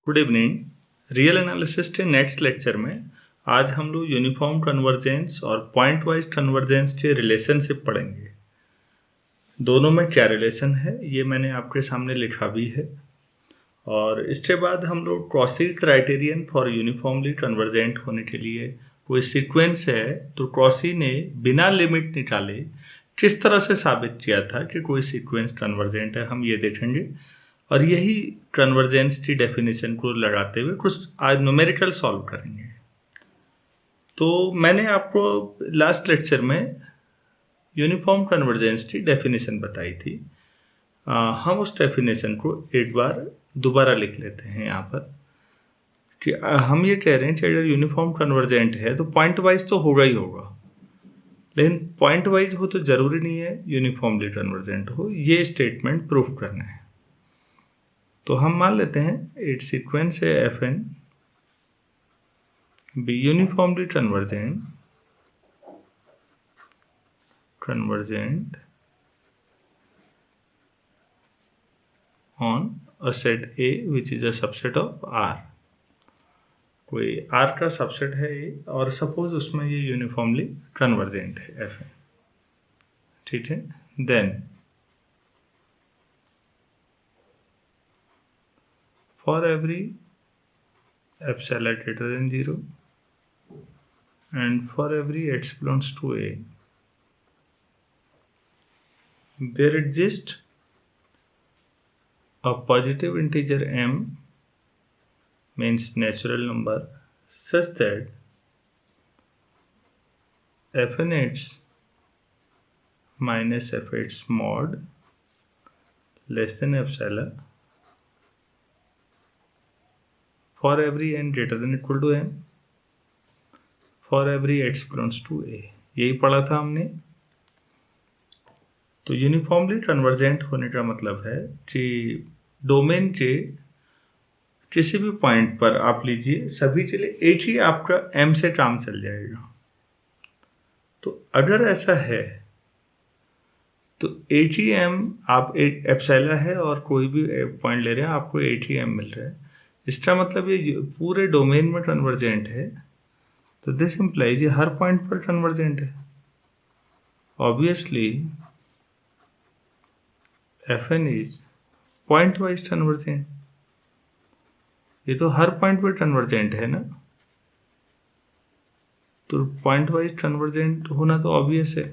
Good evening. Real analysis के next lecture में आज हम लोग यूनिफॉर्म कन्वर्जेंस और पॉइंट वाइज कन्वर्जेंस के रिलेशनशिप पढ़ेंगे। दोनों में क्या रिलेशन है ये मैंने आपके सामने लिखा भी है। और इसके बाद हम लोग क्रॉसी क्राइटेरियन फॉर यूनिफॉर्मली कन्वर्जेंट होने के लिए कोई सीक्वेंस है तो क्रॉसी ने बिना लिमिट निकाले किस तरह से साबित किया था कि कोई सीक्वेंस कन्वर्जेंट है, हम ये देखेंगे। और यही कन्वर्जेंस की डेफिनेशन को लगाते हुए कुछ आज न्यूमेरिकल सॉल्व करेंगे। तो मैंने आपको लास्ट लेक्चर में यूनिफॉर्म कन्वर्जेंस की डेफिनेशन बताई थी। हम उस डेफिनेशन को एक बार दोबारा लिख लेते हैं यहाँ पर कि हम ये कह रहे हैं कि अगर यूनिफॉर्म कन्वर्जेंट है तो पॉइंट वाइज तो होगा ही होगा, लेकिन पॉइंट वाइज हो तो ज़रूरी नहीं है यूनिफॉर्मली कन्वर्जेंट हो। ये स्टेटमेंट प्रूफ करना है। तो हम मान लेते हैं एक सीक्वेंस है Fn be uniformly convergent on a set A which is a subset of R। कोई R का सबसेट है A और सपोज उसमें ये यूनिफॉर्मली कन्वर्जेंट है Fn, ठीक है। Then for every epsilon greater than 0 and for every x belongs to A, there exists a positive integer m, means natural number, such that fnx minus fx mod less than epsilon for every n greater than equal to m for every x belongs to A। यही पढ़ा था हमने। तो uniformly convergent होने का मतलब है कि डोमेन के किसी भी पॉइंट पर आप लीजिए, सभी के लिए एक ही आपका m से काम चल जाएगा। तो अगर ऐसा है तो एक ही m, आप एक एप्सिलॉन है और कोई भी पॉइंट ले रहे हैं, आपको एक ही m मिल रहा है। इसका मतलब ये पूरे डोमेन में कन्वर्जेंट है। तो दिस इम्प्लाइज ये हर पॉइंट पर कन्वर्जेंट है। Obviously Fn is pointwise convergent. ये तो हर पॉइंट पर कन्वर्जेंट है ना, तो पॉइंट वाइज कन्वर्जेंट होना तो ऑब्वियस है।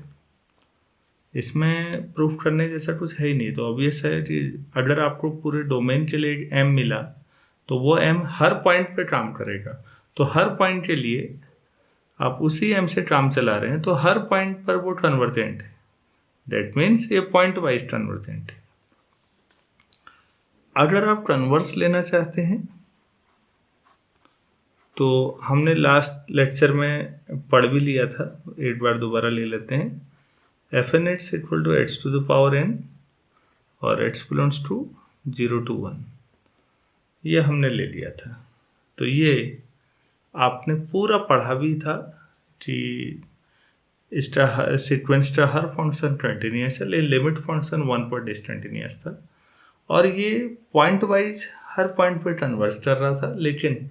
इसमें प्रूफ करने जैसा कुछ है ही नहीं। तो ऑब्वियस है कि अगर आपको पूरे डोमेन के लिए m मिला तो वो m हर पॉइंट पे काम करेगा। तो हर पॉइंट के लिए आप उसी m से काम चला रहे हैं, तो हर पॉइंट पर वो कन्वर्जेंट है। दैट मीन्स ये पॉइंट वाइज कन्वर्जेंट है। अगर आप कन्वर्स लेना चाहते हैं तो हमने लास्ट लेक्चर में पढ़ भी लिया था, एक बार दोबारा ले लेते हैं। fnx equal to x to the power n और x बिलोंग्स टू 0 to 1, ये हमने ले लिया था। तो ये आपने पूरा पढ़ा भी था कि इसका सीक्वेंस का हर फंक्शन कंटिन्यूस है, लेकिन लिमिट फंक्शन 1 पर डिसकंटिन्यूस था और ये पॉइंट वाइज हर पॉइंट पर कन्वर्स कर रहा था, लेकिन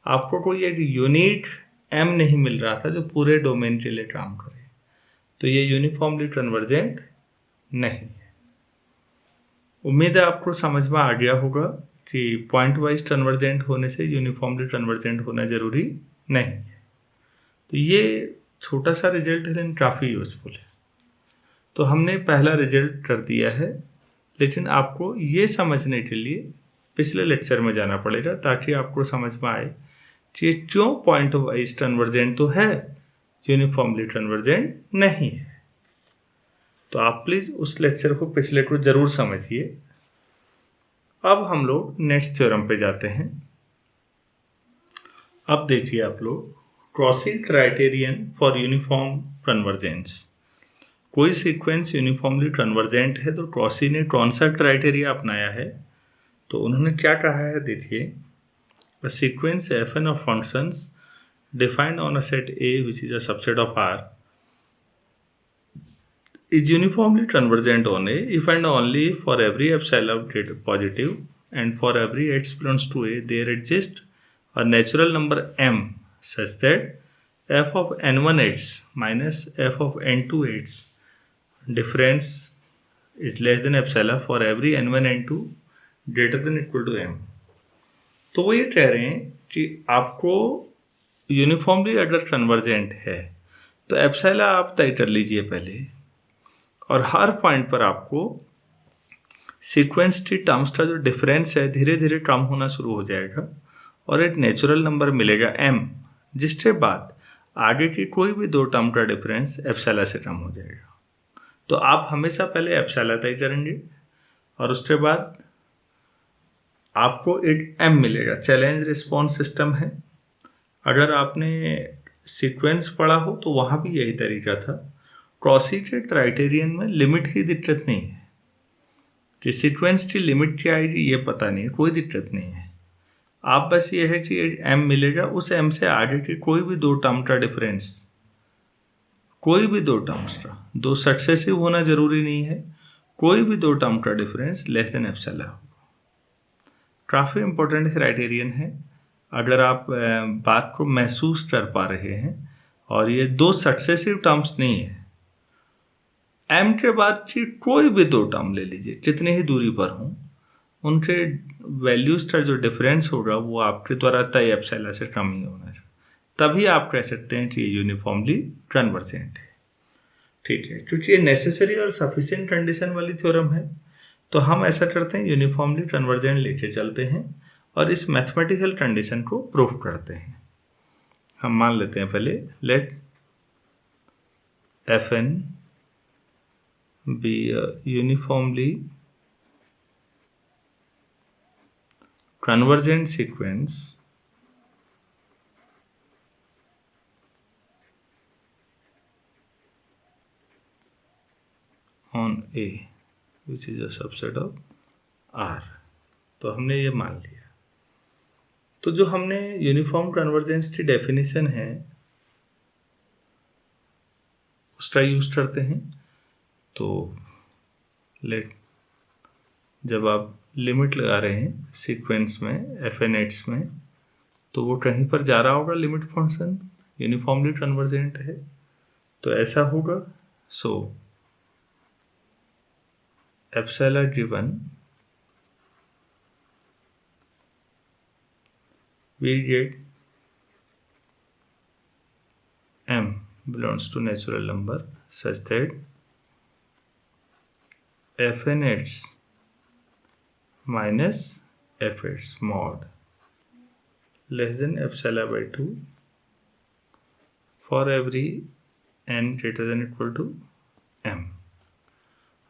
आपको कोई एक यूनिक m नहीं मिल रहा था जो पूरे डोमेन के लिए काम करे। तो ये यूनिफॉर्मली कन्वर्जेंट नहीं है। उम्मीद है आपको समझ में आ गया होगा कि पॉइंट वाइज कन्वर्जेंट होने से यूनिफॉर्मली कन्वर्जेंट होना जरूरी नहीं है। तो ये छोटा सा रिजल्ट है लेकिन काफ़ी यूजफुल है। तो हमने पहला रिजल्ट कर दिया है, लेकिन आपको ये समझने के लिए पिछले लेक्चर में जाना पड़ेगा ताकि आपको समझ में आए कि क्यों पॉइंट वाइज कन्वर्जेंट तो है, यूनिफॉर्मली कन्वर्जेंट नहीं है। तो आप प्लीज़ उस लेक्चर को पिछले को ज़रूर समझिए। अब हम लोग नेक्स्ट थ्योरम पे जाते हैं। अब देखिए आप लोग, क्रॉसी क्राइटेरियन फॉर यूनिफॉर्म कन्वर्जेंस। कोई सीक्वेंस यूनिफॉर्मली कन्वर्जेंट है तो क्रॉसी ने कौन सा क्राइटेरिया अपनाया है? तो उन्होंने क्या कहा है, देखिए। A sequence Fn of functions defined on a set A which is a subset of R is uniformly convergent on A if and only for every epsilon positive and for every x belongs to A, there exists a natural number m such that f of n1x minus f of n2x difference is less than epsilon for every n1 n2 greater than equal to m। तो वो ये कह रहे हैं कि आपको uniformly अगर convergent है तो एप्सिलॉन आप तय कर लीजिए पहले, और हर पॉइंट पर आपको सीक्वेंस की टर्म्स का जो डिफरेंस है धीरे धीरे कम होना शुरू हो जाएगा और एक नेचुरल नंबर मिलेगा m, जिसके बाद आगे की कोई भी दो टर्म का डिफरेंस एप्सिलॉन से कम हो जाएगा। तो आप हमेशा पहले एप्सिलॉन तय करेंगे और उसके बाद आपको एक m मिलेगा। चैलेंज रिस्पॉन्स सिस्टम है। अगर आपने सीक्वेंस पढ़ा हो तो वहाँ भी यही तरीका था। क्रॉसी के क्राइटेरियन में लिमिट की दिक्कत नहीं है कि सीक्वेंस की लिमिट क्या आएगी ये पता नहीं है, कोई दिक्कत नहीं है। आप बस ये है कि m मिलेगा, उस m से आगे की कोई भी दो टर्म का डिफरेंस, कोई भी दो टर्म्स का, दो सक्सेसिव होना जरूरी नहीं है, कोई भी दो टर्म का डिफरेंस लेस देन एप्सिलॉन होगा। काफ़ी इंपॉर्टेंट क्राइटेरियन है अगर आप बात को महसूस कर पा रहे हैं। और ये दो सक्सेसिव टर्म्स नहीं है, m के बाद की कोई भी दो टर्म ले लीजिए, कितनी ही दूरी पर हों, उनके वैल्यूज का जो डिफरेंस होगा वो आपके द्वारा तय एप्सिलॉन से कम ही होना चाहिए, तभी आप कह सकते हैं कि ये यूनिफॉर्मली कन्वर्जेंट है। ठीक है, क्योंकि ये नेसेसरी और सफिशिएंट कंडीशन वाली थ्योरम है तो हम ऐसा करते हैं, यूनिफॉर्मली कन्वर्जेंट लेके चलते हैं और इस मैथमेटिकल कंडीशन को प्रूव करते हैं। हम मान लेते हैं पहले, late Fn be a uniformly convergent sequence on A which is a subset of R। तो हमने ये मान लिया। तो जो हमने यूनिफॉर्म कन्वर्जेंस की डेफिनेशन है उसका यूज करते हैं। तो लेट, जब आप लिमिट लगा रहे हैं सीक्वेंस में fnx में, तो वो कहीं पर जा रहा होगा लिमिट फंक्शन, यूनिफॉर्मली कन्वर्जेंट है तो ऐसा होगा। So epsilon given we get m belongs to natural number such that fnx minus fx mod less than epsilon by 2 for every n greater than equal to m।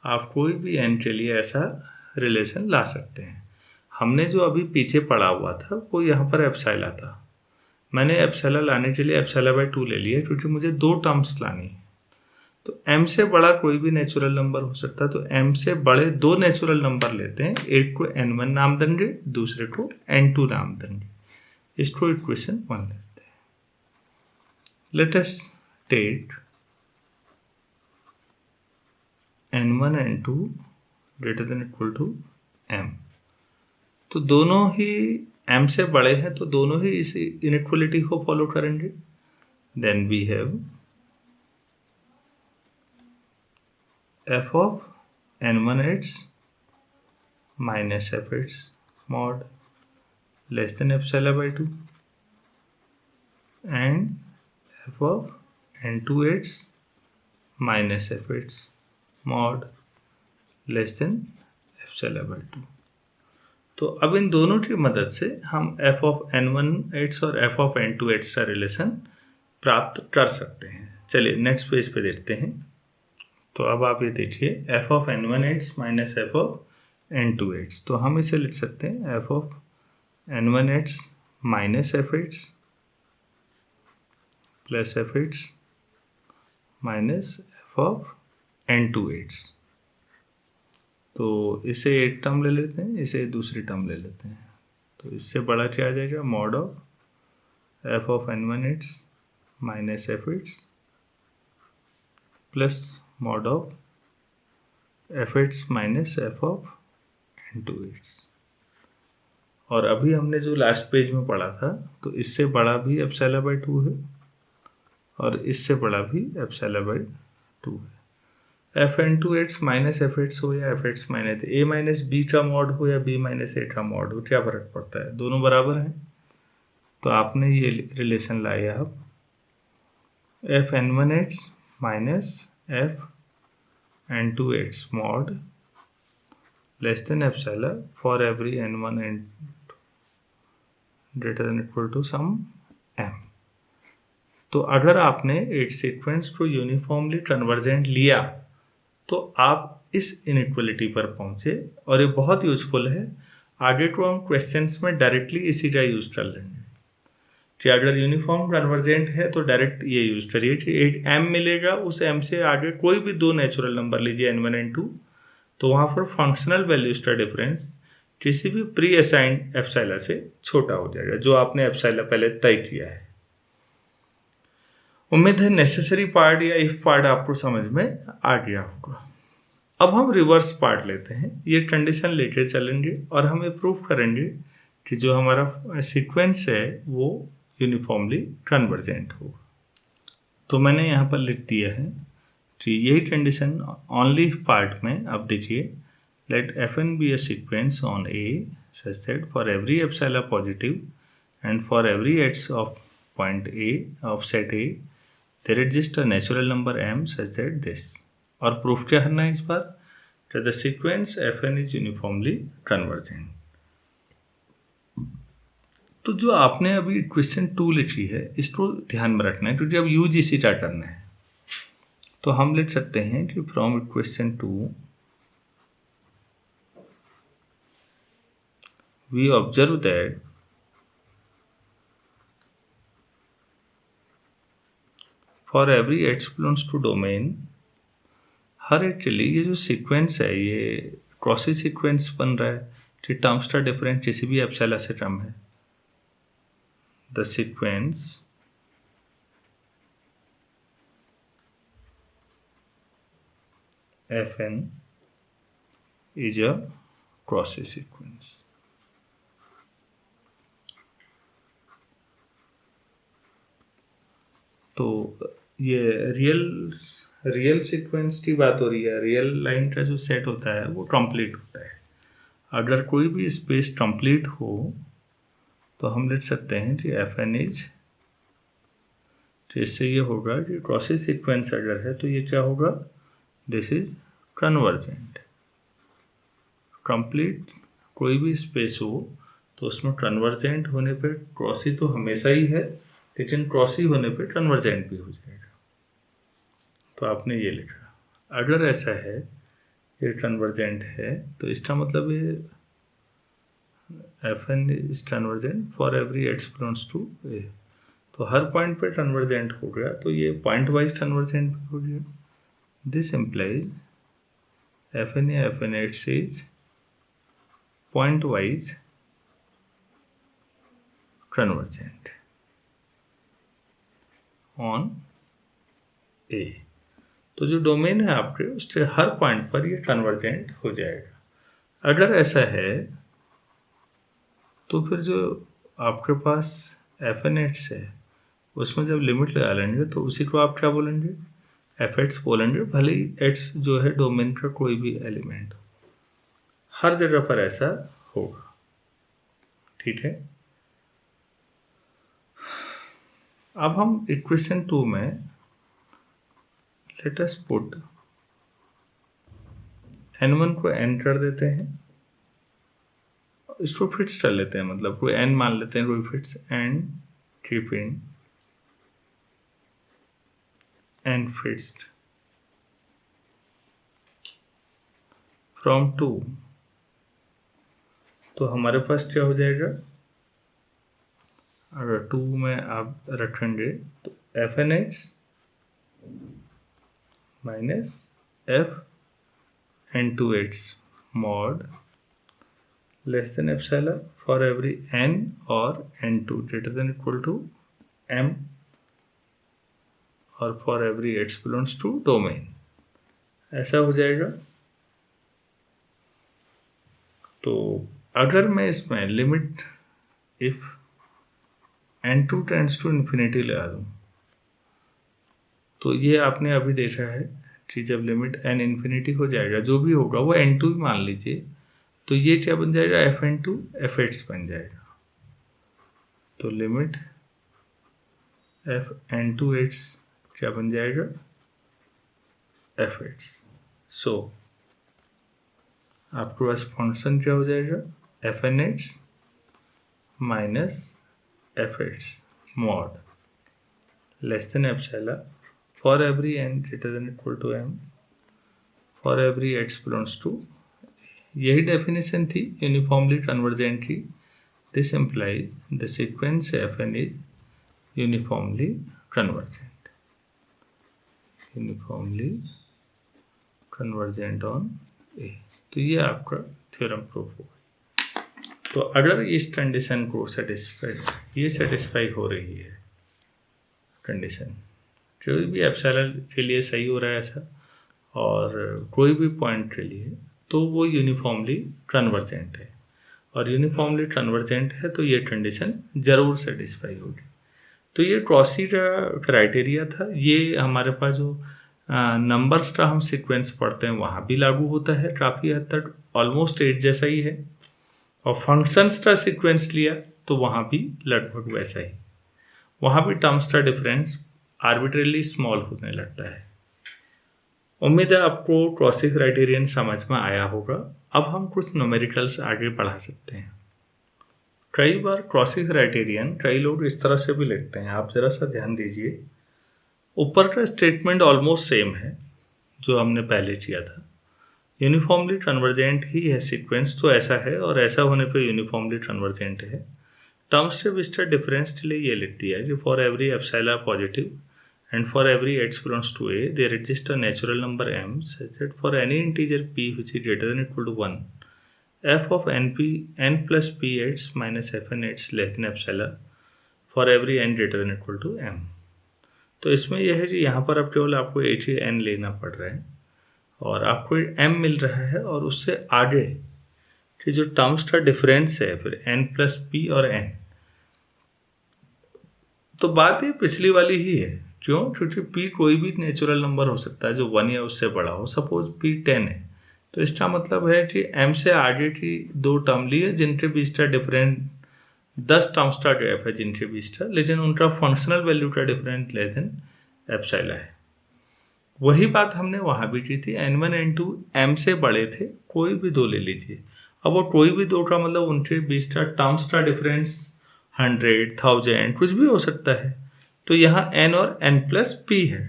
आप कोई भी n के लिए ऐसा रिलेशन ला सकते हैं। हमने जो अभी पीछे पढ़ा हुआ था वो यहाँ पर एप्सिलॉन था, मैंने एप्सिलॉन लाने के लिए एप्सिलॉन बाय 2 ले लिया क्योंकि मुझे दो टर्म्स लानी है। तो m से बड़ा कोई भी नेचुरल नंबर हो सकता है, तो m से बड़े दो नेचुरल नंबर लेते हैं, एक को n1 नाम देंगे, दूसरे को n2 नाम देंगे। इसको इक्वेशन 1 लेते हैं। Let us take n1 n2 greater than equal to m। तो दोनों ही m से बड़े हैं तो दोनों ही इस इनइक्वलिटी को फॉलो करेंगे। Then we have f of n1x minus fx mod less than epsilon by 2 and f of n2x minus fx mod less than epsilon by 2। तो अब इन दोनों की मदद से हम f of n1x और f of n2x का रिलेशन प्राप्त कर सकते हैं। चलिए नेक्स्ट पेज पे देखते हैं। तो अब आप ये देखिए f of n1x minus f of n2x, तो हम इसे लिख सकते हैं f of n1x minus fx plus fx minus f of n2x। तो इसे एक टर्म ले लेते हैं, इसे दूसरी टर्म ले लेते हैं। तो इससे बड़ा क्या आ जाएगा, mod of f of n1x minus fx plus mod of fx minus f of n2x। और अभी हमने जो लास्ट पेज में पढ़ा था, तो इससे बड़ा भी एप्सिलॉन बाई 2 है और इससे बड़ा भी एप्सिलॉन बाई 2 है। F n two x minus f x हो या f x minus a minus b का मॉड हो या बी माइनस ए का मॉड हो, क्या फर्क पड़ता है, दोनों बराबर हैं। तो आपने ये रिलेशन लाया अब f n one x minus f n two x mod less than epsilon for every n one and greater than equal to some m. तो अगर आपने एट सीक्वेंस को यूनिफॉर्मली कन्वर्जेंट लिया तो आप इस इनइक्वलिटी पर पहुंचे, और ये बहुत यूजफुल है। आगे को हम क्वेश्चंस में डायरेक्टली इसी का यूज कर लेंगे कि अगर यूनिफॉर्म कन्वर्जेंट है तो डायरेक्ट ये यूज करिए कि एक एम मिलेगा, उस एम से आगे कोई भी दो नेचुरल नंबर लीजिए n1 n2, तो वहाँ पर फंक्शनल वैल्यूज का डिफरेंस किसी भी प्री असाइंड एप्सिलॉन से छोटा हो जाएगा, जो आपने एप्सिलॉन पहले तय किया है। उम्मीद है नेसेसरी पार्ट या इफ पार्ट आपको समझ में आ गया होगा। अब हम रिवर्स पार्ट लेते हैं, ये कंडीशन लेके चलेंगे और हम ये प्रूव करेंगे कि जो हमारा सीक्वेंस है वो यूनिफॉर्मली कन्वर्जेंट होगा। तो मैंने यहाँ पर लिख दिया है कि यही कंडीशन ओनली इफ पार्ट में आप देखिए, let f n be a sequence on a such that for every epsilon positive and for every x of point a of set a there exist a natural number m such that this। और proof क्या करना है इस बार, that the sequence fn is uniformly convergent। तो जो आपने अभी question 2 लिखी है इसको ध्यान में रखना है, क्योंकि अब यूजीसी क्या करना है। तो हम लिख सकते हैं कि from question 2 we observe that for every h belongs to domain, हर एक के लिए ये जो सीक्वेंस है ये क्रॉसी सीक्वेंस बन रहा है कि टर्म्स का डिफरेंस किसी भी एप्सिलॉन से कम है। The sequence fn is a Cauchy sequence. तो ये रियल सीक्वेंस की बात हो रही है, रियल लाइन का जो सेट होता है वो कंप्लीट होता है। अगर कोई भी स्पेस कंप्लीट हो तो हम लिख सकते हैं कि एफ एन इज, तो इससे ये होगा कि क्रॉसी सीक्वेंस अगर है तो ये क्या होगा, दिस इज कन्वर्जेंट। कंप्लीट कोई भी स्पेस हो तो उसमें कन्वर्जेंट होने पे क्रॉसी तो हमेशा ही है, लेकिन क्रॉसी होने पे कन्वर्जेंट भी हो जाएगा। तो आपने ये लिखा, अगर ऐसा है ये कन्वर्जेंट है तो इसका मतलब ये f n is convergent for every x belongs to a. तो हर पॉइंट पे कन्वर्जेंट हो गया, तो ये पॉइंट वाइज कन्वर्जेंट भी हो गया। दिस इम्प्लाइज एफ एन या f n x is pointwise convergent on a. तो जो डोमेन है आपके उसके हर पॉइंट पर ये कन्वर्जेंट हो जाएगा। अगर ऐसा है तो फिर जो आपके पास एफ एन एट्स है उसमें जब लिमिट लगा लेंगे तो उसी को आप क्या बोलेंगे, एफ एट्स बोलेंगे, भले ही एट्स जो है डोमेन का कोई भी एलिमेंट हो, हर जगह पर ऐसा होगा। ठीक है, अब हम इक्वेशन 2 में लेट अस पुट n1 को n कर देते हैं, इसको फिक्स कर लेते हैं, मतलब कोई n मान लेते हैं, कोई fix and keeping n fixed from 2। तो हमारे पास क्या हो जाएगा, अगर 2 में आप रखेंगे तो f n h minus f n two x mod less than epsilon for every n और n2 greater than equal to m और for every x belongs to domain, ऐसा हो जाएगा। तो अगर मैं इसमें limit if n2 tends to infinity लगा दूँ तो ये आपने अभी देखा है कि जब लिमिट n इन्फिनिटी हो जाएगा, जो भी होगा वो n2 ही मान लीजिए, तो ये क्या बन जाएगा, fn2 fx बन जाएगा। तो लिमिट fn2x क्या बन जाएगा, fx। सो आपके पास फंक्शन क्या हो जाएगा, fnx minus fx mod less than epsilon for every n greater than equal to m for every x belongs to, यही डेफिनेशन थी यूनिफॉर्मली कन्वर्जेंट की। This implies the sequence fn is uniformly convergent, uniformly convergent on a. तो ये आपका theorem proof होगा। तो अगर इस कंडीशन को सेटिस्फाई हो रही है कंडीशन, कोई भी एप्सिलॉन के लिए सही हो रहा है ऐसा, और कोई भी पॉइंट के लिए, तो वो यूनिफॉर्मली कन्वर्जेंट है। और यूनिफॉर्मली कन्वर्जेंट है तो ये कंडीशन ज़रूर सेटिस्फाई होगी। तो ये क्रॉसी का क्राइटेरिया था। ये हमारे पास जो नंबर्स का हम सीक्वेंस पढ़ते हैं वहाँ भी लागू होता है, काफ़ी हद तक ऑलमोस्ट एट जैसा ही है। और फंक्शंस का सीक्वेंस लिया तो वहाँ भी लगभग वैसा ही, वहाँ भी टर्म्स का डिफरेंस आर्बिट्रेरली स्मॉल होने लगता है। उम्मीद है आपको क्रॉसी क्राइटेरियन समझ में आया होगा। अब हम कुछ न्यूमेरिकल्स आगे बढ़ा सकते हैं। कई बार क्रॉसी क्राइटेरियन कई लोग इस तरह से भी लिखते हैं, आप ज़रा सा ध्यान दीजिए। ऊपर का स्टेटमेंट ऑलमोस्ट सेम है जो हमने पहले किया था, यूनिफॉर्मली कन्वर्जेंट ही है सीक्वेंस, तो ऐसा है, और ऐसा होने पे यूनिफॉर्मली कन्वर्जेंट है। टर्म्स से विस्टर डिफरेंस के लिए ये लिख दिया है कि for every epsilon positive and for every x belongs to a, there exists a natural number m such that for any integer p which is greater than or equal to 1, f of n plus p x minus fn x less than epsilon for every n greater than or equal to m। तो इसमें यह है कि यहाँ पर अब केवल आपको h n लेना पड़ रहा है और आपको m मिल रहा है, और उससे आगे कि जो टर्म्स का डिफरेंस है फिर n प्लस p और n, तो बात ये पिछली वाली ही है। क्यों? क्योंकि p कोई भी नेचुरल नंबर हो सकता है जो 1 या उससे बड़ा हो। सपोज p 10 है, तो इसका मतलब है कि m से आगे की दो टर्म लिए जिनके बीच का डिफरेंस 10 टर्म्स का गैप है जिनके बीच का, लेकिन उनका फंक्शनल वैल्यू का डिफरेंस लेस देन एप्सिलॉन है। वही बात हमने वहाँ भी की थी। n1 n2 m से बड़े थे, कोई भी दो ले लीजिए। अब वो कोई भी दो का मतलब उनके बीच का टर्म्स का डिफरेंस 100, 1000 कुछ भी हो सकता है। तो यहाँ n और n प्लस p है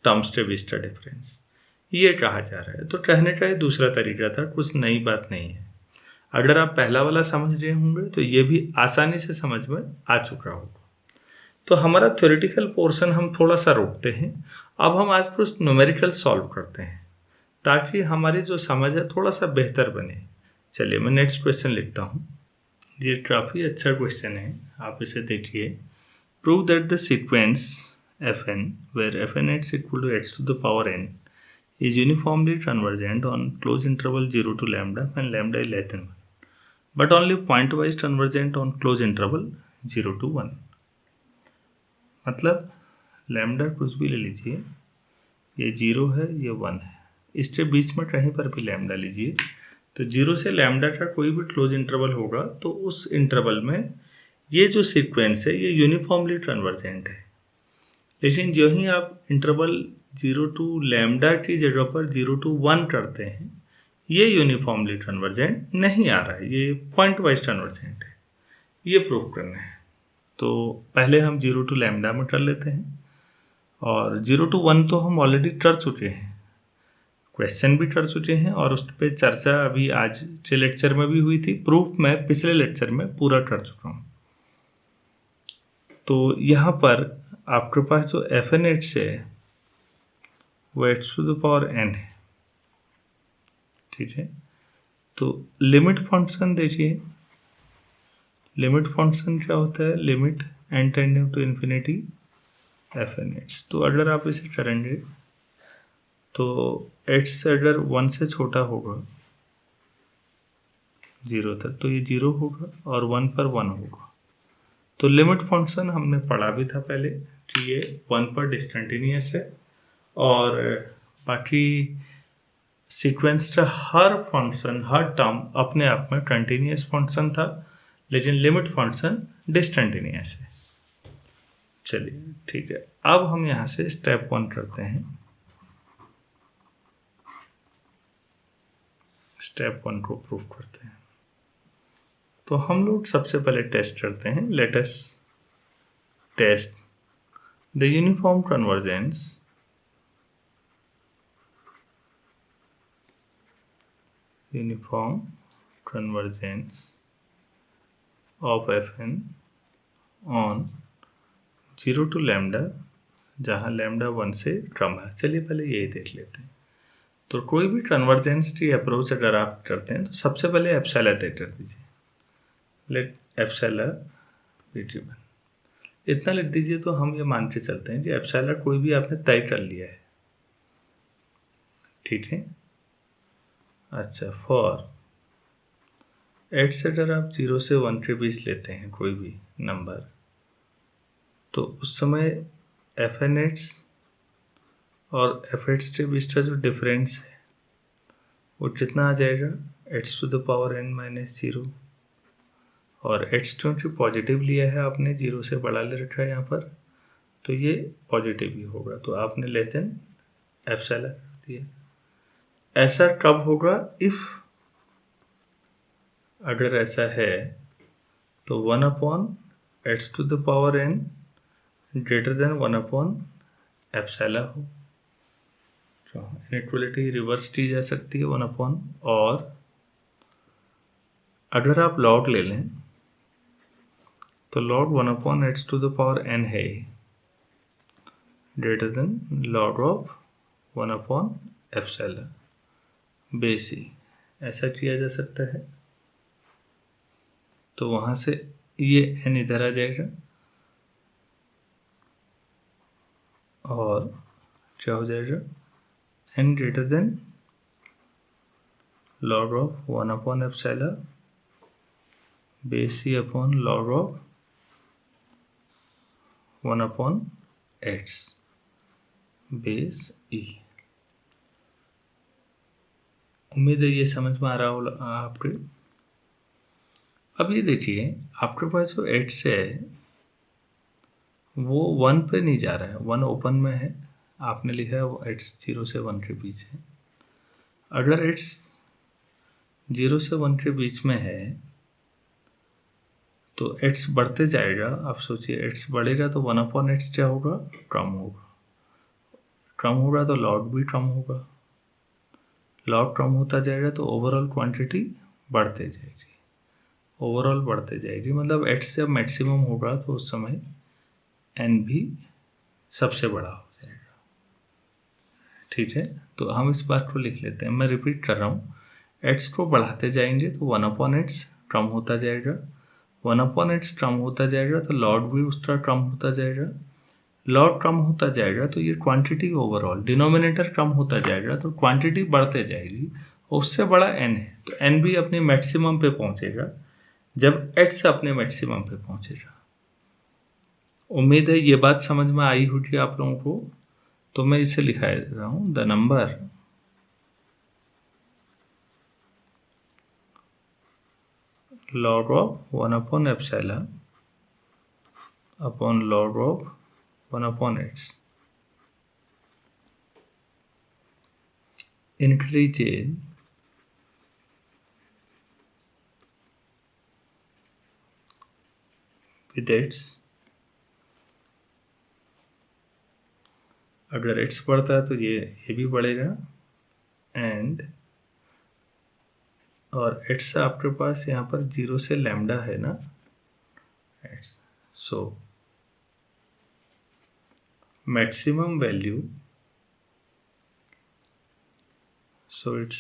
टर्म्स के बीच का डिफरेंस, ये कहा जा रहा है। तो कहने का ये दूसरा तरीका था, कुछ नई बात नहीं है। अगर आप पहला वाला समझ रहे होंगे तो ये भी आसानी से समझ में आ चुका होगा। तो हमारा थ्योरेटिकल पोर्शन हम थोड़ा सा रोकते हैं। अब हम आज कुछ न्यूमेरिकल सॉल्व करते हैं ताकि हमारी जो समझ है थोड़ा सा बेहतर बने। चलिए मैं नेक्स्ट क्वेश्चन लिखता हूँ। ये काफ़ी अच्छा क्वेश्चन है, आप इसे देखिए। Prove that the sequence fn where fn x equal to x to the power n is uniformly convergent on closed interval 0 to lambda when lambda is less than 1, but only pointwise convergent on closed interval 0 to 1। मतलब lambda कुछ भी ले लीजिए, ये 0 है, ये 1 है, इसके बीच में कहीं पर भी लैम्डा लीजिए, तो 0 से लैम्डा का कोई भी क्लोज इंटरवल होगा तो उस इंटरवल में ये जो सीक्वेंस है ये यूनिफॉर्मली कन्वर्जेंट है। लेकिन जो ही आप इंटरवल 0 टू लैम्डा की जगह पर 0 टू 1 करते हैं, ये यूनिफॉर्मली कन्वर्जेंट नहीं आ रहा है, ये पॉइंट वाइज कन्वर्जेंट है। ये प्रूव करना है। तो पहले हम 0 टू लैम्डा में कर लेते हैं, और 0 टू 1 तो हम ऑलरेडी कर चुके हैं, क्वेश्चन भी कर चुके हैं, और उस पर चर्चा अभी आज के लेक्चर में भी हुई थी। प्रूफ मैं पिछले लेक्चर में पूरा कर चुका हूँ। तो यहाँ पर आपके पास जो fn x है वो x to the power n है, ठीक है। तो लिमिट फंक्शन देखिए, लिमिट फंक्शन क्या होता है, limit n tending to infinity fn x। तो अगर आप इसे करेंगे तो x अगर 1 से छोटा होगा 0 तक, तो ये 0 होगा और 1 पर 1 होगा। तो लिमिट फंक्शन हमने पढ़ा भी था पहले कि ये 1 पर डिस्कंटिन्यूअस है, और बाकी सीक्वेंस का हर फंक्शन, हर टर्म अपने आप में कंटिन्यूअस फंक्शन था, लेकिन लिमिट फंक्शन डिस्कंटिन्यूअस है। चलिए ठीक है, अब हम यहाँ से स्टेप 1 करते हैं। स्टेप 1 को प्रूव करते हैं। तो हम लोग सबसे पहले टेस्ट करते हैं। Let us test the uniform convergence of Fn on 0 to lambda, जहाँ लैम्डा 1 से कम है। चलिए पहले यही देख लेते हैं। तो कोई भी कन्वर्जेंस की अप्रोच अगर आप करते हैं तो सबसे पहले एप्सिलॉन तय कर दीजिए। लेट एप्सिलॉन वेरिएबल इतना लिख दीजिए, तो हम ये मान के चलते हैं कि एप्सिलॉन कोई भी आपने तय कर लिया है। ठीक है, अच्छा, फॉर एट्स अगर आप 0 से 1 के बीच लेते हैं कोई भी नंबर, तो उस समय एफ एन एट्स और एफ एट्स के बीच का जो डिफरेंस है वो कितना आ जाएगा, x to the power n minus 0। और एट्स क्योंकि पॉजिटिव लिया है आपने, 0 से बड़ा ले रखा है यहाँ पर, तो ये पॉजिटिव ही होगा। तो आपने लेस देन एप्सिलॉन कर दिया। ऐसा कब होगा, इफ अगर ऐसा है तो 1 upon x to the power n greater than 1 upon epsilon हो। इनइक्वलिटी रिवर्स की जा सकती है 1 अपॉन, और अगर आप लॉग ले लें तो log 1 upon x to the power n है greater than log of 1 upon epsilon base e. ऐसा किया जा सकता है। तो वहाँ से ये n इधर आ जाएगा और क्या हो जाएगा, n greater than log of 1 upon epsilon base e upon log of 1 upon x base e. उम्मीद है ये समझ में आ रहा होगा आपके। अब ये देखिए, आपके पास जो एट्स है वो 1 पे नहीं जा रहा है, 1 ओपन में है। आपने लिखा है वो एट्स 0 से 1 के बीच है। अगर एट्स 0 से 1 के बीच में है तो एट्स बढ़ते जाएगा। आप सोचिए, एट्स बढ़ेगा तो 1 अपॉन एट्स क्या होगा, कम होगा। कम होगा तो लॉग भी कम होगा। लॉग कम होता जाएगा तो ओवरऑल क्वांटिटी बढ़ते जाएगी। ओवरऑल बढ़ते जाएगी मतलब एट्स जब मैक्सिमम होगा तो उस समय एन भी सबसे बड़ा हो जाएगा। ठीक है, तो हम इस बात को लिख लेते हैं। मैं रिपीट कर रहा हूँ, एट्स को बढ़ाते जाएंगे तो 1 अपॉन एट्स कम होता जाएगा। 1 अपॉन एट्स कम होता जाएगा तो लॉग भी उसका कम होता जाएगा। लॉग कम होता जाएगा तो ये क्वांटिटी ओवरऑल डिनोमिनेटर कम होता जाएगा तो क्वांटिटी बढ़ते जाएगी। उससे बड़ा एन है तो एन भी अपने मैक्सिमम पे पहुंचेगा जब एट्स अपने मैक्सिमम पे पहुंचेगा। उम्मीद है ये बात समझ में आई होगी आप लोगों को। तो मैं इसे लिखा रहा हूँ, the number log of 1 upon epsilon upon log of 1 upon x increases with x। अगर x बढ़ता है तो ये भी बढ़ेगा, एंड और x आपके पास यहाँ पर 0 से लैम्डा है ना, so maximum value, so its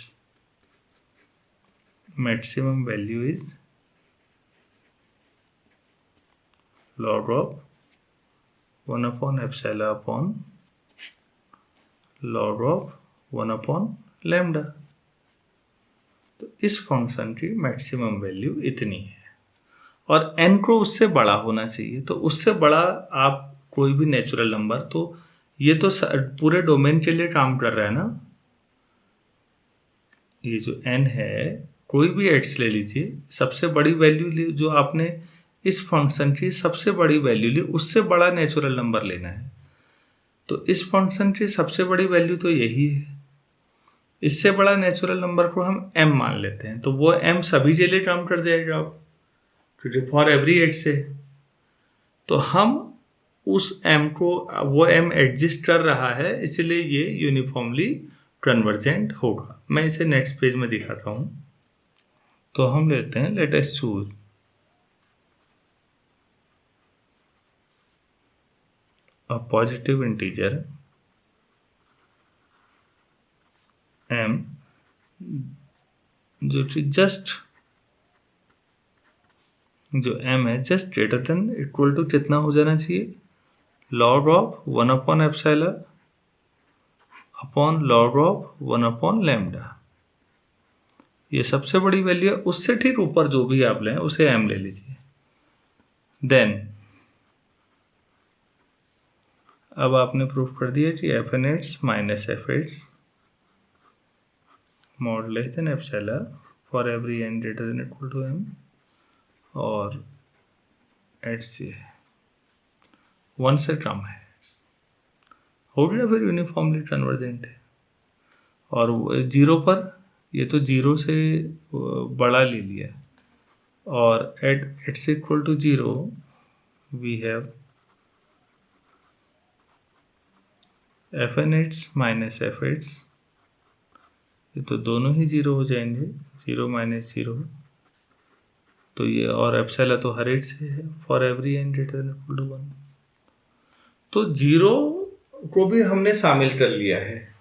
maximum value is log of 1 upon epsilon upon log of 1 upon lambda। तो इस फंक्शन की मैक्सिमम वैल्यू इतनी है और n को उससे बड़ा होना चाहिए। तो उससे बड़ा आप कोई भी नेचुरल नंबर, तो ये तो पूरे डोमेन के लिए काम कर रहा है ना। ये जो n है, कोई भी x ले लीजिए, सबसे बड़ी वैल्यू ली जो आपने इस फंक्शन की सबसे बड़ी वैल्यू ली, उससे बड़ा नेचुरल नंबर लेना है। तो इस फंक्शन की सबसे बड़ी वैल्यू तो यही है, इससे बड़ा नेचुरल नंबर को हम m मान लेते हैं। तो वो m सभी के लिए काम कर जाएगा आप, क्योंकि फॉर एवरी x है। तो हम उस m को, वो m एग्जिस्ट कर रहा है, इसलिए ये यूनिफॉर्मली कन्वर्जेंट होगा। मैं इसे नेक्स्ट पेज में दिखाता हूँ। तो हम लेते हैं, let us choose a positive integer m जो कि जो m है just greater than equal to कितना हो जाना चाहिए, log of 1 upon epsilon upon log of 1 upon lambda. ये सबसे बड़ी वैल्यू है, उससे ठीक ऊपर जो भी आप लें उसे m ले लीजिए। देन अब आपने प्रूफ कर दिया कि fn(x) minus f(x) mod less than epsilon for every n greater than equal to m और h 1 से कम है, हो गया, फिर यूनिफॉर्मली कन्वर्जेंट है। और 0 पर ये तो 0 से बड़ा ले लिया, और at x equal to 0 we have fn(x) minus f(x), ये तो दोनों ही 0 हो जाएंगे, 0 माइनस 0। तो ये और एप्सिलॉन तो हर x से है, for every n greater than equal to 1। तो 0 को भी हमने शामिल कर लिया है,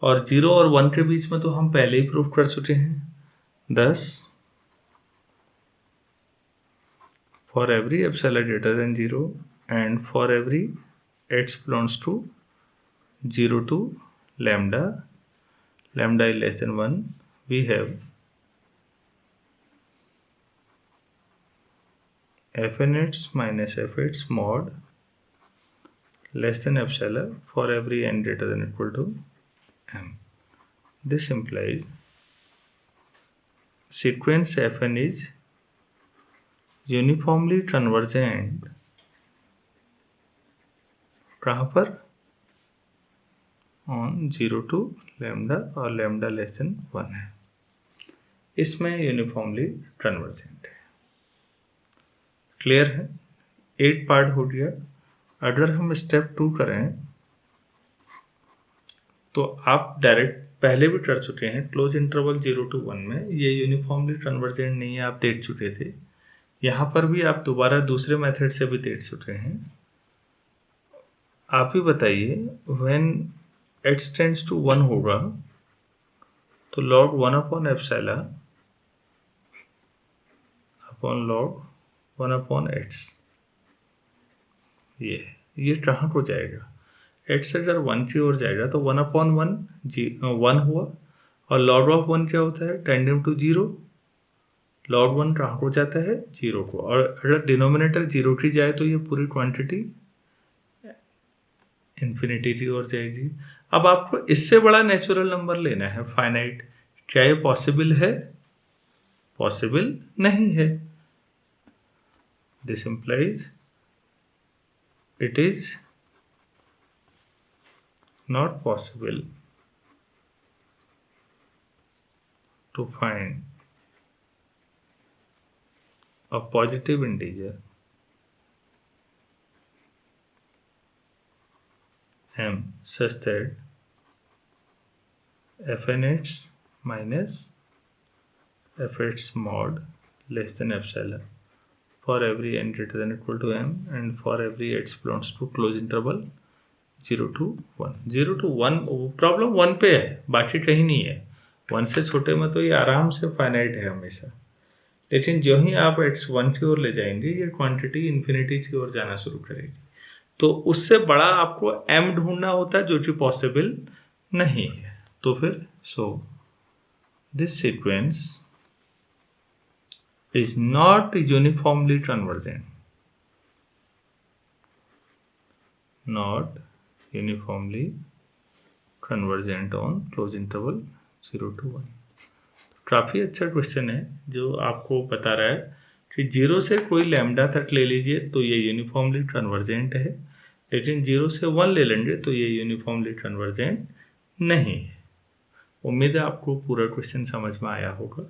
और 0 और 1 के बीच में तो हम पहले ही प्रूफ कर चुके हैं। thus for every epsilon greater than 0 and for every x belongs to 0 to lambda is less than 1, we have fn(x) minus f(x) mod less than epsilon for every n greater than equal to m. This implies sequence fn is uniformly convergent कहाँ पर, on 0 to lambda और lambda less than 1 है, इसमें uniformly convergent है। Clear है, 8 part हो गया। अगर हम स्टेप 2 करें तो आप डायरेक्ट पहले भी कर चुके हैं, क्लोज इंटरवल 0 to 1 में ये यूनिफॉर्मली कन्वर्जेंट नहीं है, आप देख चुके थे। यहाँ पर भी आप दोबारा दूसरे मेथड से भी देख चुके हैं। आप ही बताइए, व्हेन x टेंड्स टू 1 होगा तो log 1 upon epsilon upon log 1 upon x, ये कहाँ को जाएगा, x अगर 1 की ओर जाएगा तो 1 अपॉन 1 हुआ, और log ऑफ 1 क्या होता है, टेंडिंग टू 0, log 1 कहाँ को जाता है, 0 को, और अगर डिनोमिनेटर 0 की जाए तो ये पूरी क्वांटिटी इन्फिनिटी की ओर जाएगी। अब आपको इससे बड़ा नेचुरल नंबर लेना है फाइनाइट, क्या ये पॉसिबल है, पॉसिबल नहीं है। This implies it is not possible to find a positive integer m such that fn(x) minus f(x) mod less than epsilon for every n greater than equal to m and for every x belongs to close interval 0 to 1। 0 to 1 problem 1 पे है, बाकी कहीं नहीं है। 1 से छोटे में तो ये आराम से फाइनाइट है हमेशा, लेकिन जो ही आप x 1 की ओर ले जाएंगे ये क्वांटिटी इन्फिनिटी की ओर जाना शुरू करेगी। तो उससे बड़ा आपको m ढूंढना होता है, जो कि पॉसिबल नहीं है। तो फिर this sequence is not uniformly convergent. Not uniformly convergent on close interval 0 to 1. काफ़ी अच्छा क्वेश्चन है जो आपको बता रहा है कि 0 से कोई लैम्डा तक ले लीजिए तो ये यूनिफॉर्मली कन्वर्जेंट है, लेकिन 0 से 1 ले लेंगे तो ये यूनिफॉर्मली कन्वर्जेंट नहीं है। उम्मीद है आपको पूरा क्वेश्चन समझ में आया होगा।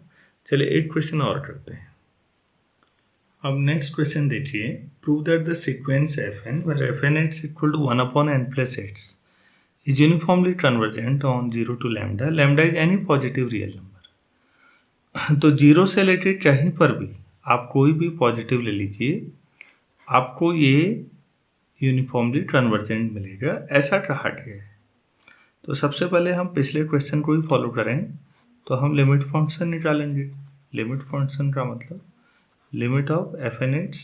चलिए एक क्वेश्चन और करते हैं। अब नेक्स्ट क्वेश्चन देखिए, prove that the sequence fn where fn(x) equal to 1 upon n plus x is uniformly convergent on 0 to lambda. Lambda is any positive real number. तो 0 से लेकर कहीं पर भी आप कोई भी पॉजिटिव ले लीजिए, आपको ये यूनिफॉर्मली कन्वर्जेंट मिलेगा, ऐसा कहा गया है। तो सबसे पहले हम पिछले क्वेश्चन को ही फॉलो करें तो हम लिमिट फंक्शन निकालेंगे। लिमिट फंक्शन का मतलब लिमिट ऑफ fn(x),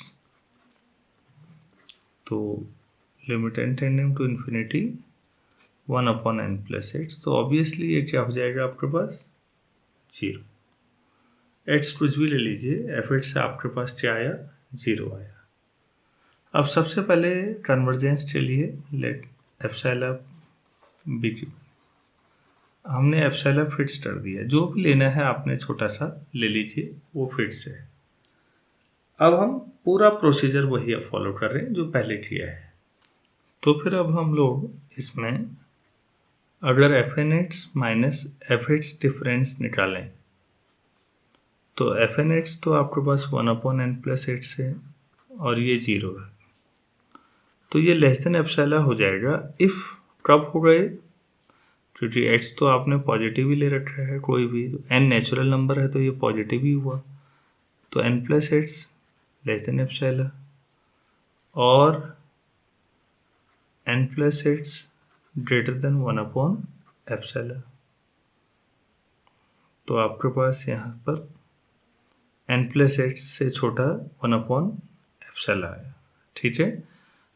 तो limit n tending to infinity 1 upon n plus x, तो ऑब्वियसली ये क्या हो जाएगा आपके पास 0। x कुछ भी ले लीजिए, f(x) से आपके पास क्या आया 0 आया। अब सबसे पहले कन्वर्जेंस के लिए लेट एप्सिलॉन बी क्यू, हमने एप्सिलॉन फिक्स कर दिया, जो भी लेना है आपने छोटा सा ले लीजिए, वो फिक्स है। अब हम पूरा प्रोसीजर वही अब फॉलो कर रहे हैं जो पहले किया है। तो फिर अब हम लोग इसमें अगर fn(x) माइनस f(x) डिफरेंस निकालें तो fn(x) तो आपके पास 1 अपॉन n प्लस एक्स है और ये 0 है, तो ये लेस देन एप्सिलॉन हो जाएगा। इफ़ कब हो गए, क्योंकि x तो आपने पॉजिटिव ही ले रखा है, कोई भी n नेचुरल नंबर है तो ये पॉजिटिव ही हुआ, तो n plus x less than epsilon और n plus x greater than 1 upon epsilon. तो आपके पास यहाँ पर n प्लस एक्स से छोटा 1 अपॉन एप्सिलॉन आया, ठीक है।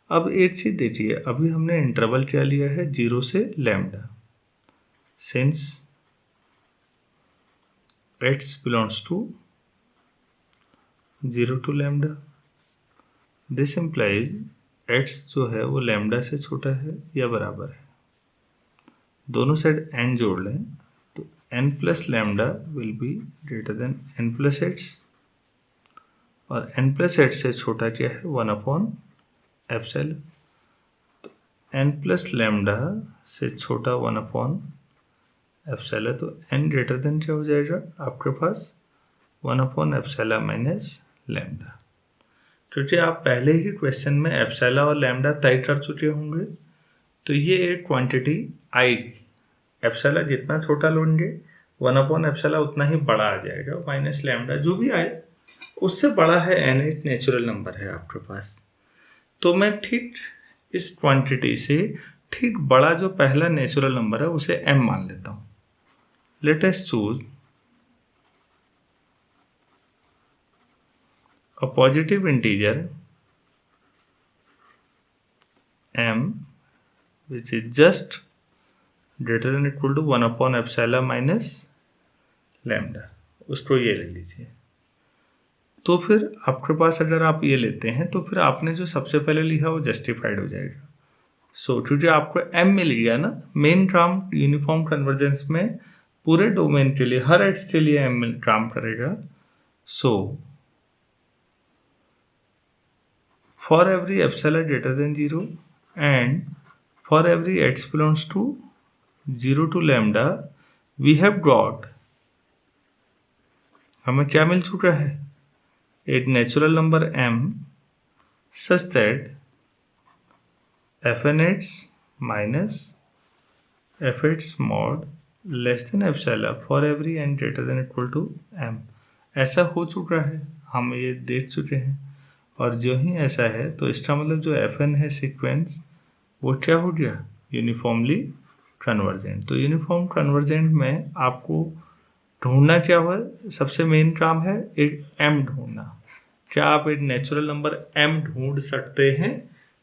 अब एक चीज़ देखिए, अभी हमने इंटरवल क्या लिया है 0 से lambda, since x belongs to 0 to lambda, this implies x जो है वो लैम्डा से छोटा है या बराबर है। दोनों साइड n जोड़ लें तो n plus lambda will be greater then n plus x, और n प्लस एक्स से छोटा क्या है 1 अपॉन एप्सिलॉन। तो n प्लस लैम्डा से छोटा 1 अपॉन एप्सिलॉन, तो n ग्रेटर देन क्या हो जाएगा आपके पास 1 अपॉन एप्सिलॉन माइनस लैम्डा। क्योंकि आप पहले ही क्वेश्चन में एप्सिलॉन और लैम्डा तय कर चुके होंगे, तो ये एक क्वांटिटी आएगी। एप्सिलॉन जितना छोटा लोगे 1 अपॉन एप्सिलॉन उतना ही बड़ा आ जाएगा, माइनस लैम्डा जो भी आए उससे बड़ा है n, एक नेचुरल नंबर है आपके पास। तो मैं ठीक इस क्वांटिटी से ठीक बड़ा जो पहला नेचुरल नंबर है उसे m मान लेता हूँ। Late us choose a positive integer m which is just greater than equal to 1 upon epsilon minus lambda, उसको ये ले लीजिए। तो फिर आपके पास अगर आप ये लेते हैं तो फिर आपने जो सबसे पहले लिखा वो जस्टिफाइड हो जाएगा। सो क्योंकि आपको m मिल गया ना, मेन टर्म यूनिफॉर्म कन्वर्जेंस में पूरे डोमेन के लिए हर x के लिए m काम करेगा। सो for every epsilon greater than 0 and for every x belongs to 0 to lambda we have got, हमें क्या मिल चुका है, एक natural number m such that fn(x) minus f(x) mod less than epsilon for every n greater than equal to m, ऐसा हो चुका है, हम ये देख चुके हैं। और जो ही ऐसा है तो इसका मतलब जो fn है सीक्वेंस वो क्या हो गया यूनिफॉर्मली कन्वर्जेंट। तो यूनिफॉर्म कन्वर्जेंट में आपको ढूंढना क्या हुआ, सबसे मेन काम है एक m ढूंढना। क्या आप एक नेचुरल नंबर m ढूंढ सकते हैं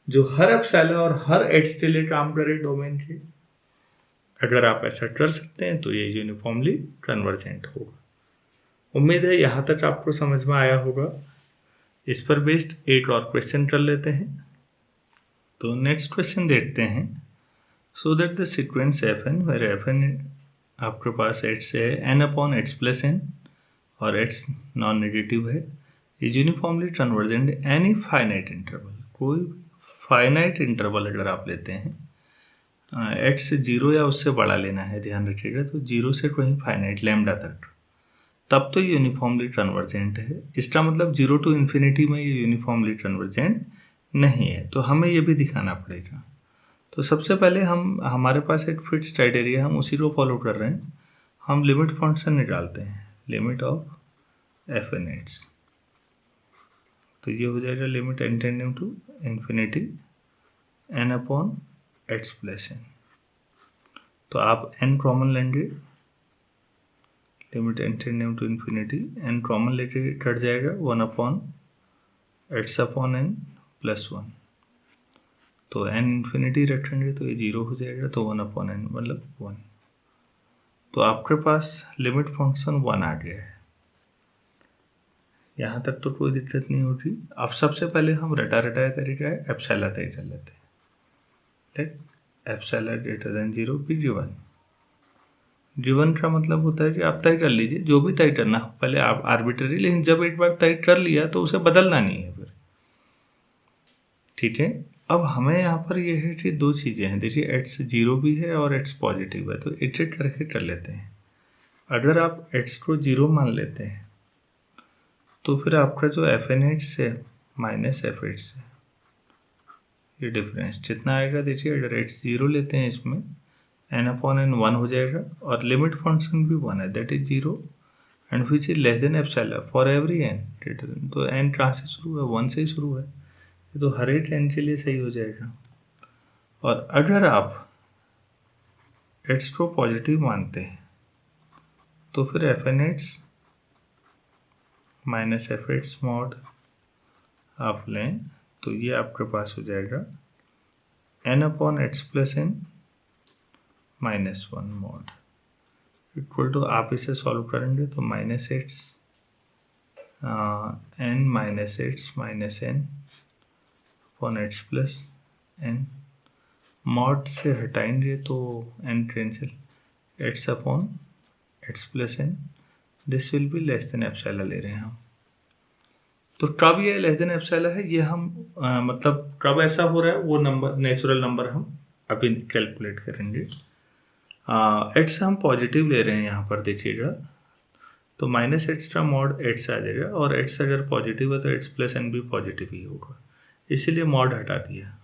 जो हर एप्सिलॉन और हर x के लिए काम करे डोमेन के? अगर आप ऐसा कर सकते हैं तो ये यूनिफॉर्मली कन्वर्जेंट होगा। उम्मीद है यहाँ तक आपको समझ में आया होगा। इस पर बेस्ड एक और क्वेश्चन कर लेते हैं। तो नेक्स्ट क्वेश्चन देखते हैं। So that the sequence f n where f n आपके पास एच है n upon h plus n और एच नॉन नेगेटिव है, is uniformly convergent any finite interval. कोई फाइनाइट इंटरवल अगर आप लेते हैं, एच से जीरो या उससे बड़ा लेना है, ध्यान रखिएगा, तो जीरो से कोई फाइनाइट लैम्डा तक, तब तो यूनिफॉर्मली कन्वर्जेंट है। इसका मतलब जीरो टू इन्फिनिटी में ये यूनिफॉर्मली कन्वर्जेंट नहीं है, तो हमें ये भी दिखाना पड़ेगा। तो सबसे पहले हमारे पास एक फिक्स्ड क्राइटेरिया, हम उसी को फॉलो कर रहे हैं। हम लिमिट फंक्शन निकालते हैं, limit of f n h. तो ये हो जाएगा limit n tending to infinity n upon h plus n. तो आप एन कॉमन लेंगे, limit n tending to infinity, n common लेके कट जाएगा, one upon x upon n plus one. तो एन इन्फिनिटी रखेंगे तो ये जीरो हो जाएगा, तो वन अपॉन एन मतलब वन। तो आपके पास लिमिट फंक्शन वन आ गया है। यहाँ तक तो कोई दिक्कत नहीं होगी। अब सबसे पहले हम रटा रटाया तरीका है, एप्सिलॉन तय कर लेते हैं। ठीक, epsilon greater than zero P given. Given का मतलब होता है कि आप तय कर लीजिए, जो भी तय करना हो पहले आप आर्बिट्ररी, लेकिन जब एक बार तय कर लिया तो उसे बदलना नहीं है फिर। ठीक है, अब हमें यहाँ पर ये है कि दो चीज़ें हैं, देखिए एट्स जीरो भी है और एट्स पॉजिटिव है, तो एक एक करके कर लेते हैं। अगर आप एट्स को जीरो मान लेते हैं तो फिर आपका जो एफ एन एट्स है माइनस एफ एट्स है, ये डिफरेंस कितना आएगा, देखिए अगर एट्स जीरो लेते हैं इसमें एन अपॉन एन वन हो जाएगा, और लिमिट फंक्शन भी वन है, that is zero and which is less than epsilon for every n greater than. तो एन कहाँ से शुरू है, वन से ही शुरू है, तो हर एक एन के लिए सही हो जाएगा। और अगर आप एट्स को पॉजिटिव मानते हैं तो फिर f n x minus f x mod आप लें, तो ये आपके पास हो जाएगा n upon x plus n minus one mod equal to, आप इसे सॉल्व करेंगे तो minus x n minus x minus n upon x plus n, mod से हटाएंगे तो n cancel, x upon x plus n, this will be less than epsilon ले रहे हैं हम। तो कब ये लेस देन एप्सिलॉन है, ये हम मतलब कब ऐसा हो रहा है वो नंबर, नेचुरल नंबर हम अभी कैलकुलेट करेंगे। एट्स हम पॉजिटिव ले रहे हैं यहाँ पर देखिएगा, तो माइनस एट्स का मॉड एट्स आ जाएगा, और एट्स अगर पॉजिटिव है तो एट्स प्लस एन भी पॉजिटिव ही होगा, इसीलिए मॉड हटा दिया।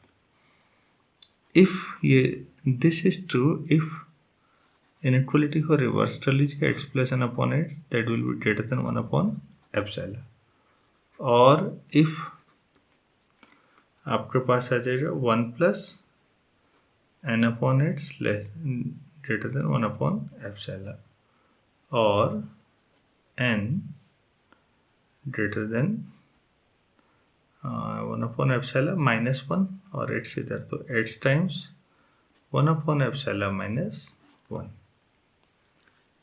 इफ ये this is true, if inequality को रिवर्स कर लीजिए, x plus n upon x that will be greater than one upon epsilon. और इफ आपके पास आ जाएगा one plus n upon x less greater than one upon epsilon, और n greater than one upon epsilon minus one, और x इधर, तो एट्स times one upon epsilon minus one,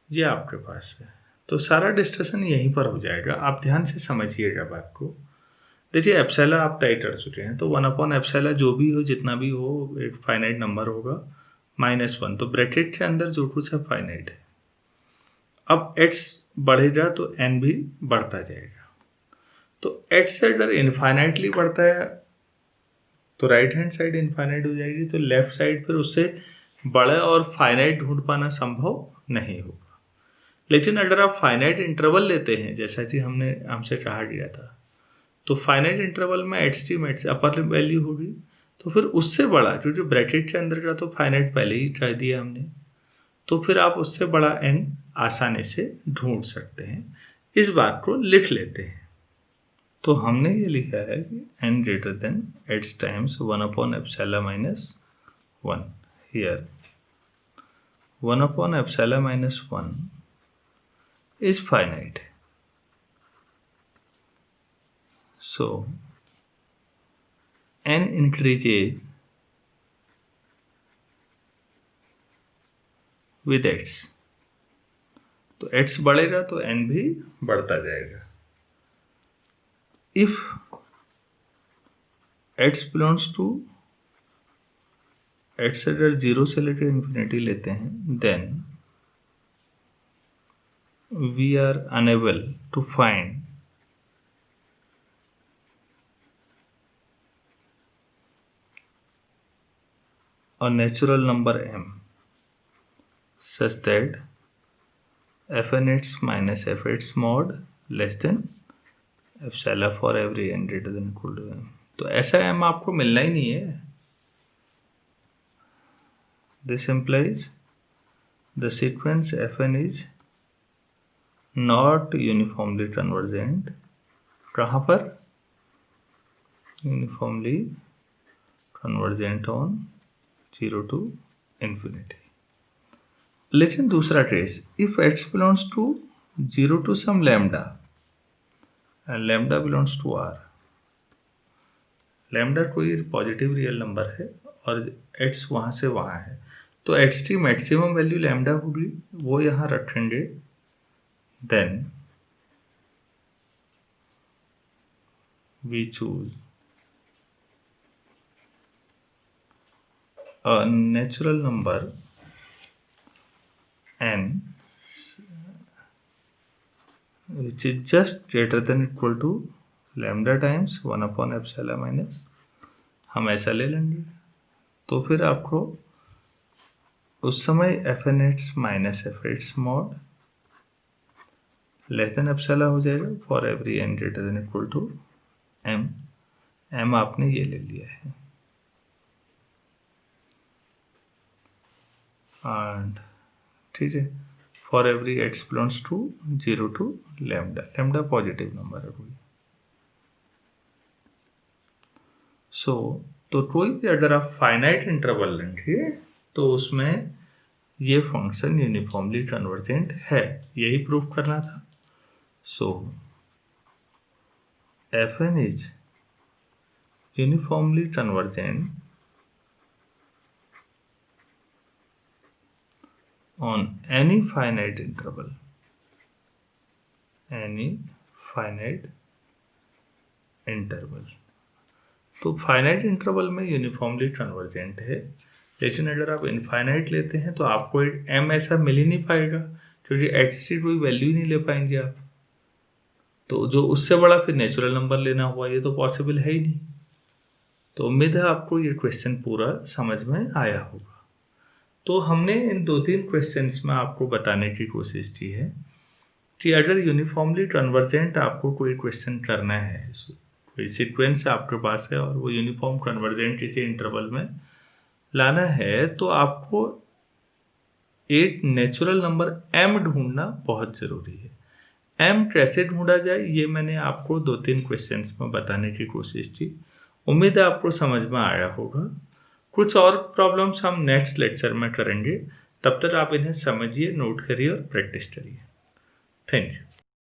ये आपके पास है। तो सारा डिस्कशन यहीं पर हो जाएगा, आप ध्यान से समझिएगा बात को। देखिए एप्सिलॉन आप तय कर चुके हैं, तो वन अपॉन एप्सिलॉन जो भी हो, जितना भी हो, एक फाइनाइट नंबर होगा, माइनस वन, तो ब्रैकेट के अंदर जो कुछ है फाइनाइट है। अब एट्स बढ़ेगा तो एन भी बढ़ता जाएगा, तो एट्स से अगर इनफाइनाइटली बढ़ता है तो राइट हैंड साइड इनफाइनाइट हो जाएगी, तो लेफ्ट साइड फिर उससे बड़ा और फाइनाइट ढूंढ पाना संभव नहीं होगा। लेकिन अगर आप फाइनाइट इंटरवल लेते हैं, जैसा कि हमसे कहा गया था, तो फाइनाइट इंटरवल में एस्टीमेट से अपर वैल्यू होगी, तो फिर उससे बड़ा, क्योंकि ब्रैकेट के अंदर का तो फाइनाइट पहले ही कह दिया हमने, तो फिर आप उससे बड़ा एन आसानी से ढूंढ सकते हैं। इस बात को लिख लेते हैं। तो हमने ये लिखा है कि n greater than x times one upon epsilon minus one, here one upon epsilon minus one is finite. So n increases with x. तो एट्स बढ़ेगा तो एन भी बढ़ता जाएगा। If x belongs to, x अगर 0 से लेकर इन्फिनिटी लेते हैं, then we are unable to find a natural number m such that fnx minus fx mod less than epsilon for every n greater than equal to m। तो ऐसा m आपको मिलना ही नहीं है। This implies the sequence fn is not uniformly convergent। कहाँ पर? Uniformly convergent on 0 to infinity। लेकिन दूसरा case, if x belongs to 0 to some lambda and lambda belongs to r, lambda कोई पॉजिटिव रियल नंबर है और x वहाँ से वहाँ है, तो x की मैक्सिमम वैल्यू लैम्डा होगी, वो यहाँ रखेंगे। Then we choose a natural number n which is just greater than equal to lambda times 1 upon epsilon minus, हम ऐसा ले लेंगे। तो फिर आपको उस समय fnx minus fx mod less than epsilon हो जाएगा for every n greater than equal to m। m आपने ये ले लिया है, एंड ठीक है, for every x belongs to 0 to lambda, lambda positive number है कोई। सो तो कोई भी अगर आप फाइनाइट इंटरवल लेंगे तो उसमें ये फंक्शन यूनिफॉर्मली कन्वर्जेंट है, यही प्रूव करना था। सो fn is uniformly convergent on any finite interval, any finite interval। तो फाइनाइट इंटरवल में यूनिफॉर्मली कन्वर्जेंट है, लेकिन अगर आप इनफाइनाइट लेते हैं तो आपको एक m ऐसा मिल ही नहीं पाएगा, क्योंकि x की कोई वैल्यू ही नहीं ले पाएंगे आप। तो जो उससे बड़ा फिर नेचुरल नंबर लेना हुआ, ये तो पॉसिबल है ही नहीं। तो उम्मीद है आपको ये क्वेश्चन पूरा समझ में आया होगा। तो हमने इन 2-3 क्वेश्चंस में आपको बताने की कोशिश की है कि अगर यूनिफॉर्मली कन्वर्जेंट आपको कोई क्वेश्चन करना है, कोई सीक्वेंस आपके पास है और वो यूनिफॉर्म कन्वर्जेंट किसी इंटरवल में लाना है, तो आपको एक नेचुरल नंबर m ढूंढना बहुत ज़रूरी है। m कैसे ढूंढा जाए ये मैंने आपको 2-3 क्वेश्चंस में बताने की कोशिश की। उम्मीद है आपको समझ में आया होगा। कुछ और प्रॉब्लम्स हम नेक्स्ट लेक्चर में करेंगे, तब तक आप इन्हें समझिए, नोट करिए और प्रैक्टिस करिए। Thank you.